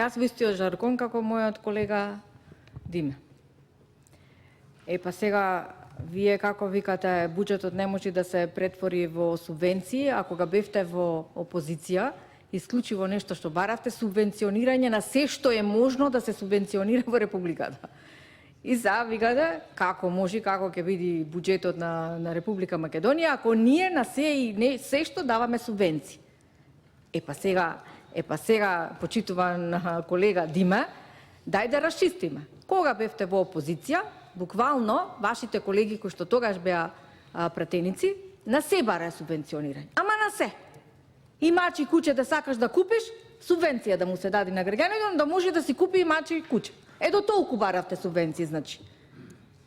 јас во истиот жаргон како мојот колега Диме. Па сега, вие како викате, буџетот не може да се претвори во субвенции, а кога бевте во опозиција, исклучиво нешто што баравте, субвенционирање на се што е можно да се субвенционира во Републиката. И сега викате како може, како ќе биде буџетот на Република Македонија, ако ние на се и се што даваме субвенции. Па сега, почитуван колега Диме, дај да расчистиме. Кога бевте во опозиција, буквално вашите колеги кои што тогаш беа пратеници, на се бара субвенционирање. Ама на се. И мачи куќе да сакаш да купиш, субвенција да му се даде на граѓаниот, да може да си купи и мачи куќе. До толку баравте субвенции, значи.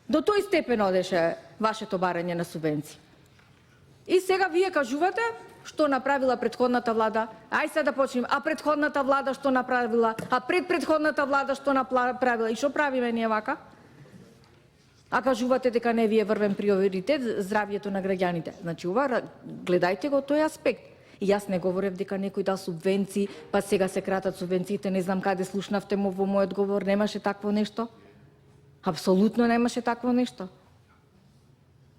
До тој степен одеше вашето барање на субвенции. И сега вие кажувате што направила претходната влада. Ај сега да почнем. А претходната влада што направила? А предпретходната влада што направила? И што правиме ние вака? А кажувате дека не ви е врвен приоритет здравјето на граѓаните. Значи, ова, гледајте го тој аспект. И јас не говорев дека некој дал субвенции, па сега се кратат субвенциите, не знам каде слушнавте му во мојот говор, немаше такво нешто. Апсолутно немаше такво нешто.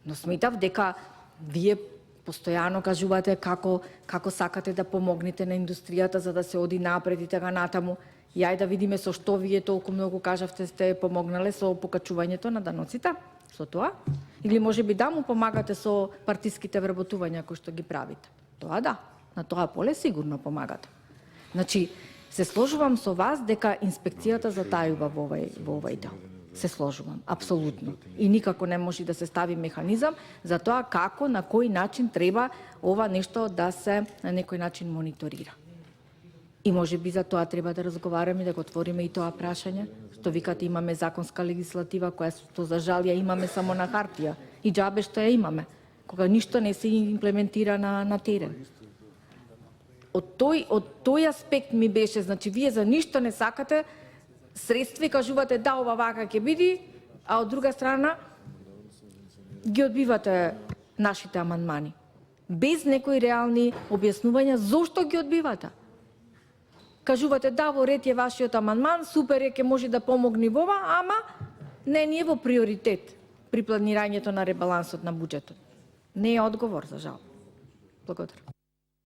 Но сметав дека вие постојано кажувате како сакате да помогнете на индустријата за да се оди напред и така натаму. И ајде да видиме со што вие толку многу кажавте сте помогнале со покачувањето на даноците, со тоа? Или можеби да му помагате со партиските вработувања кои што ги правите? Тоа да, на тоа поле сигурно помагате. Значи, се сложувам со вас дека инспекцијата затајува во овај дел. Се сложувам, апсолутно. И никако не може да се стави механизам за тоа како, на кој начин треба ова нешто да се на некој начин мониторира. И може би за тоа треба да разговараме, да го отвориме и тоа прашање. Што викате, имаме законска легислатива која што за жал ја имаме само на хартија. И џабе што ја имаме, кога ништо не се имплементира на терен. Од тој аспект ми беше, значи вие за ништо не сакате средства и кажувате да, ова вака ќе биде, а од друга страна ги одбивате нашите амандмани. Без некои реални објаснувања зошто ги одбивате. Кажувате да, во ред е вашиот амандман, супер е, ќе може да помогне во ова, ама не е во приоритет при планирањето на ребалансот на буџетот. Не е одговор, за жал. Благодарам.